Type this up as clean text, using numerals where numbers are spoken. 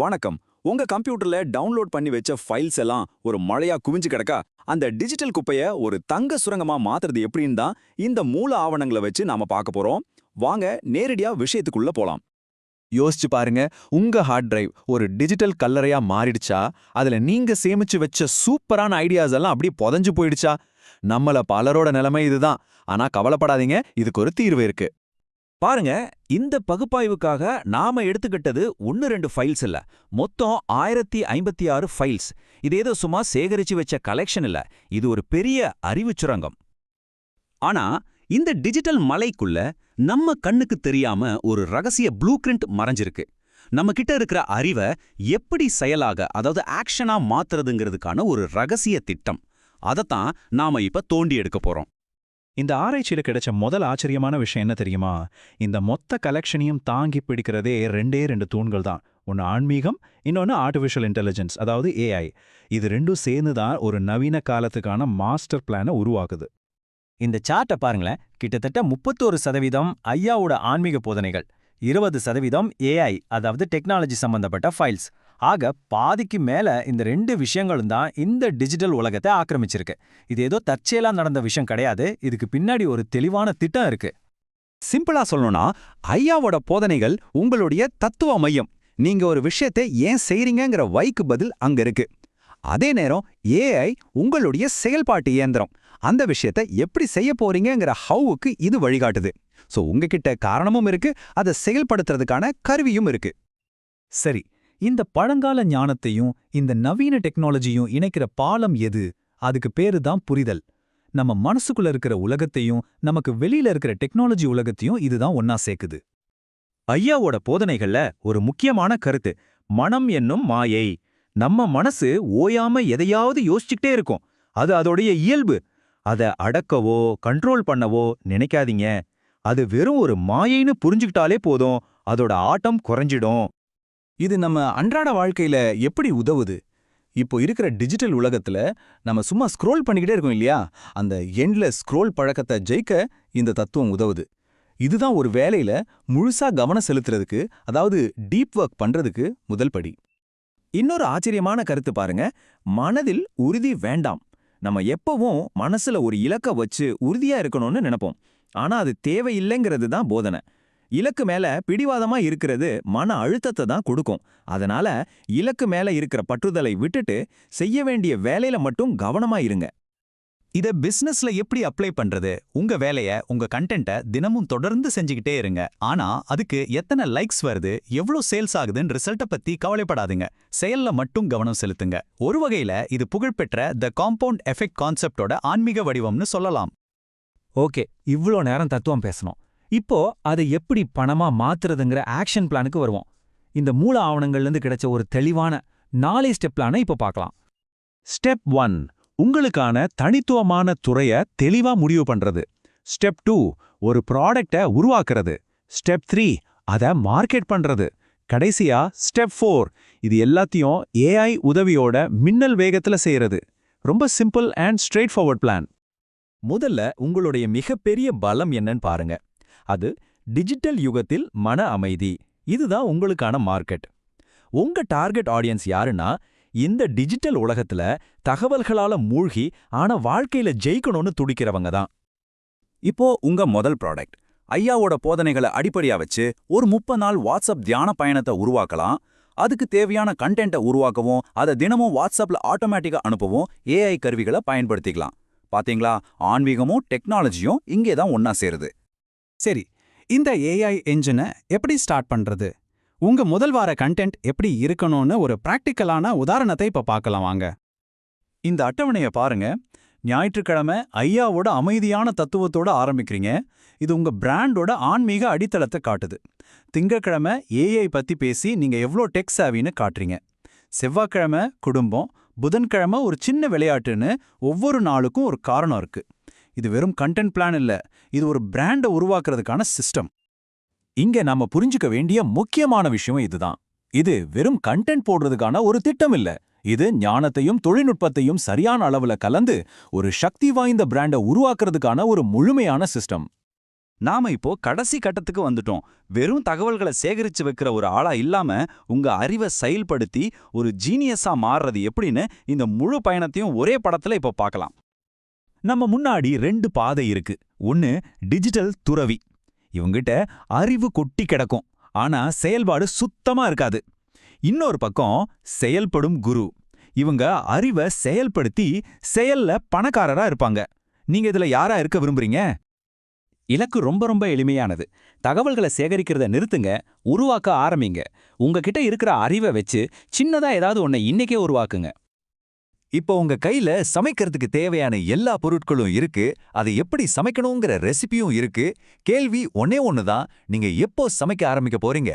வணக்கம். உங்க கம்ப்யூட்டர்ல டவுன்லோட் பண்ணி வச்ச ஃபைல்ஸ் எல்லாம் ஒரு மழையா குவிஞ்சு கிடக்கா, அந்த டிஜிட்டல் குப்பைய ஒரு தங்க சுரங்கமா மாத்துறது எப்படின்னு தான் இந்த மூல ஆவணங்கள வச்சு நாம பார்க்க போறோம். வாங்க நேரடியா விஷயத்துக்குள்ள போலாம். யோசிச்சு பாருங்க, உங்க ஹார்ட் டிரைவ் ஒரு டிஜிட்டல் கல்லறையா மாறிடுச்சா? அதுல நீங்க சேமிச்சு வச்ச சூப்பரான ஐடியாஸ் எல்லாம் அப்படியே புதைஞ்சு போயிடுச்சா? நம்மள பலரோட நிலைமை இதுதான். ஆனா கவலைப்படாதீங்க, இதுக்கு ஒரு தீர்வு இருக்கு. பாருங்க, இந்த பகுப்பாய்வுக்காக நாம எடுத்துக்கிட்டது 1-2 ஃபைல்ஸ் இல்ல, மொத்தம் 1056 ஃபைல்ஸ். இது ஏதோ சும்மா சேகரிச்சு வச்ச கலெக்ஷன் இல்ல, இது ஒரு பெரிய அறிவுச் சுரங்கம். ஆனா இந்த டிஜிட்டல் மலைக்குள்ள நம்ம கண்ணுக்கு தெரியாம ஒரு ரகசிய ப்ளூ பிரிண்ட் மறைஞ்சிருக்கு. நம்ம கிட்ட இருக்கிற அறிவை எப்படி செயலாக, அதாவது ஆக்ஷனா மாத்துறதுங்கிறதுக்கான ஒரு ரகசிய திட்டம். அதத்தான் நாம இப்ப தோண்டி எடுக்க போறோம். இந்த ஆராய்ச்சியில கிடைச்ச முதல் ஆச்சரியமான விஷயம் என்ன தெரியுமா? இந்த மொத்த கலெக்ஷனையும் தாங்கி பிடிக்கிறதே ரெண்டே தூண்கள் தான். ஒன்று ஆன்மீகம், இன்னொன்று ஆர்டிஃபிஷியல் இன்டெலிஜென்ஸ், அதாவது ஏஐ. இது ரெண்டும் சேர்ந்து தான் ஒரு நவீன காலத்துக்கான மாஸ்டர் பிளானை உருவாக்குது. இந்த சார்ட்டை பாருங்களேன். கிட்டத்தட்ட 31% ஐயாவோட ஆன்மீக போதனைகள், 20% ஏஐ, அதாவது டெக்னாலஜி சம்பந்தப்பட்ட ஃபைல்ஸ். ஆக பாதிக்கு மேல இந்த ரெண்டு விஷயங்களும் தான் இந்த டிஜிட்டல் உலகத்தை ஆக்கிரமிச்சிருக்கு. இது ஏதோ தற்செயலா நடந்த விஷயம் கிடையாது. இதுக்கு பின்னாடி ஒரு தெளிவான திட்டம் இருக்கு. சிம்பிளா சொல்லணும்னா, ஐயாவோட போதனைகள் உங்களுடைய தத்துவ மையம். நீங்க ஒரு விஷயத்தை ஏன் செய்றீங்கங்கிற வைக்கு பதில் அங்க இருக்கு. அதே நேரம் ஏஐ உங்களுடைய செயல்பாட்டு இயந்திரம். அந்த விஷயத்தை எப்படி செய்ய போறீங்கங்கிற ஹவுக்கு இது வழிகாட்டுது. சோ உங்ககிட்ட காரணமும் இருக்கு, அதை செயல்படுத்துறதுக்கான கருவியும் இருக்கு. சரி, இந்த பழங்கால ஞானத்தையும் இந்த நவீன டெக்னாலஜியும் இணைக்கிற பாலம் எது? அதுக்கு பேரு தான் புரிதல். நம்ம மனசுக்குள்ள இருக்கிற உலகத்தையும் நமக்கு வெளியில இருக்கிற டெக்னாலஜி உலகத்தையும் இதுதான் ஒன்னா சேர்க்குது. ஐயாவோட போதனைகள்ல ஒரு முக்கியமான கருத்து, மனம் என்னும் மாயை. நம்ம மனசு ஓயாம எதையாவது யோசிச்சுக்கிட்டே இருக்கும். அது அதோடைய இயல்பு. அதை அடக்கவோ கண்ட்ரோல் பண்ணவோ நினைக்காதீங்க. அது வெறும் ஒரு மாயைன்னு புரிஞ்சுக்கிட்டாலே போதும், அதோட ஆட்டம் குறைஞ்சிடும். இது நம்ம அன்றாட வாழ்க்கையில எப்படி உதவுது? இப்போ இருக்கிற டிஜிட்டல் உலகத்துல நம்ம சும்மா ஸ்க்ரோல் பண்ணிக்கிட்டே இருக்கோம் இல்லையா? அந்த எண்ட்லெஸ் ஸ்க்ரோல் பழக்கத்தை ஜெயிக்க இந்த தத்துவம் உதவுது. இதுதான் ஒரு வேலையில முழுசா கவனம் செலுத்துறதுக்கு, அதாவது டீப் ஒர்க் பண்றதுக்கு முதல் படி. இன்னொரு ஆச்சரியமான கருத்து பாருங்க, மனதில் உறுதி வேண்டாம். நம்ம எப்பவும் மனசுல ஒரு இலக்க வச்சு உறுதியா இருக்கணும்னு நினைப்போம். ஆனா அது தேவையில்லைங்கிறது தான் போதனை. இலக்கு மேல பிடிவாதமா இருக்கிறது மன அழுத்தத்தை தான் கொடுக்கும். அதனால இலக்கு மேல இருக்கிற பற்றுதலை விட்டுட்டு செய்ய வேண்டிய வேலையில மட்டும் கவனமா இருங்க. இத பிசினஸ்ல எப்படி அப்ளை பண்றது? உங்க வேலைய, உங்க கண்டென்ட்டை தினமும் தொடர்ந்து செஞ்சுக்கிட்டே இருங்க. ஆனா அதுக்கு எத்தனை லைக்ஸ் வருது, எவ்வளோ சேல்ஸ் ஆகுதுன்னு ரிசல்ட்டை பத்தி கவலைப்படாதீங்க. செயல்ல மட்டும் கவனம் செலுத்துங்க. ஒரு வகையில இது புகழ்பெற்ற த காம்பவுண்ட் எஃபெக்ட் கான்செப்டோட ஆன்மீக வடிவம்னு சொல்லலாம். ஓகே, இவ்ளோ நேரம் தத்துவம் பேசணும். இப்போ அதை எப்படி பணமா மாத்துறதுங்கிற ஆக்ஷன் பிளானுக்கு வருவோம். இந்த மூல ஆவணங்கள்ல இருந்து கிடைச்ச ஒரு தெளிவான 4 ஸ்டெப் பிளானை இப்போ பார்க்கலாம். ஸ்டெப் 1, உங்களுக்கான தனித்துவமான துறைய தெளிவா முடிவு பண்றது. ஸ்டெப் 2, ஒரு ப்ராடக்டை உருவாக்குறது. ஸ்டெப் 3, அதை மார்க்கெட் பண்றது. கடைசியா ஸ்டெப் 4, இது எல்லாத்தையும் ஏஐ உதவியோட மின்னல் வேகத்துல செய்யறது. ரொம்ப simple and straight forward plan. முதல்ல உங்களுடைய மிகப்பெரிய பலம் என்னன்னு பாருங்க. அது டிஜிட்டல் யுகத்தில் மன அமைதி. இதுதான் உங்களுக்கான மார்க்கெட். உங்க டார்கெட் ஆடியன்ஸ் யாருன்னா, இந்த டிஜிட்டல் உலகத்துல தகவல்களால மூழ்கி ஆனா வாழ்க்கையில ஜெயிக்கணும்னு துடிக்கிறவங்க தான். இப்போ உங்க முதல் ப்ராடக்ட் ஐயாவோட போதனைகளை அடிப்படையா வச்சு ஒரு 30 நாள் வாட்ஸ்அப் தியான பயணத்தை உருவாக்கலாம். அதுக்கு தேவையான கண்டென்ட்டை உருவாக்கவும், அதை தினமும் வாட்ஸ்அப்ல ஆட்டோமேட்டிக்கா அனுப்பவும் ஏஐ கருவிகளை பயன்படுத்திக்கலாம். பாத்தீங்களா, ஆன்மீகமும் டெக்னாலஜியும் இங்கே தான் ஒன்னா சேருது. சரி, இந்த ஏஐ என்ஜினை எப்படி ஸ்டார்ட் பண்றது? உங்க முதல் வார கண்டென்ட் எப்படி இருக்கணும்னு ஒரு பிராக்டிக்கலான உதாரணத்தை இப்ப பார்க்கலாம் வாங்க. இந்த அட்டவணையை பாருங்க. ஞாயிற்றுக்கிழமை ஐயாவோட அமைதியான தத்துவத்தோட ஆரம்பிக்கிறீங்க. இது உங்க பிராண்டோட ஆன்மீக அடித்தளத்தை காட்டுது. திங்கட்கிழமை ஏஐ பத்தி பேசி நீங்க எவ்வளோ டெக் சாவின்னு காட்டுறீங்க. செவ்வாய்க்கிழமை குடும்பம், புதன்கிழமை ஒரு சின்ன விளையாட்டுன்னு ஒவ்வொரு நாளுக்கும் ஒரு காரணம் இருக்கு. இது வெறும் கண்டென்ட் பிளான் இல்ல, இது ஒரு பிராண்டை உருவாக்குறதுக்கான சிஸ்டம். இங்க நாம புரிஞ்சுக்க வேண்டிய முக்கியமான விஷயம் இதுதான். இது வெறும் கண்டென்ட் போடுறதுக்கான ஒரு திட்டம் இல்ல. இது ஞானத்தையும் தொழில்நுட்பத்தையும் சரியான அளவுல கலந்து ஒரு சக்தி வாய்ந்த பிராண்டை உருவாக்குறதுக்கான ஒரு முழுமையான சிஸ்டம். நாம இப்போ கடைசி கட்டத்துக்கு வந்துட்டோம். வெறும் தகவல்களை சேகரிச்சு வைக்கிற ஒரு ஆளா இல்லாம உங்க அறிவை செயல்படுத்தி ஒரு ஜீனியஸா மாறுறது எப்படின்னு இந்த முழு பயணத்தையும் ஒரே படத்துல இப்போ பார்க்கலாம். நம்ம முன்னாடி 2 பாதை இருக்கு. ஒன்னு டிஜிட்டல் துறவி. இவங்கிட்ட அறிவு கொட்டி கிடக்கும், ஆனா செயல்பாடு சுத்தமா இருக்காது. இன்னொரு பக்கம் செயல்படும் குரு. இவங்க அறிவை செயல்படுத்தி செயல்ல பணக்காரரா இருப்பாங்க. நீங்க இதுல யாரா இருக்க விரும்புறீங்க? இலக்கு ரொம்ப ரொம்ப எளிமையானது. தகவல்களை சேகரிக்கிறத நிறுத்துங்க, உருவாக்க ஆரம்பிங்க. உங்ககிட்ட இருக்கிற அறிவை வச்சு சின்னதா ஏதாவது ஒன்னை இன்னைக்கே உருவாக்குங்க. இப்போ உங்க கையில சமைக்கிறதுக்கு தேவையான எல்லா பொருட்களும் இருக்கு. அதை எப்படி சமைக்கணுங்கிற ரெசிபியும் இருக்கு. கேள்வி ஒண்ணே ஒண்ணுதான், நீங்க எப்போ சமைக்க ஆரம்பிக்க போறீங்க?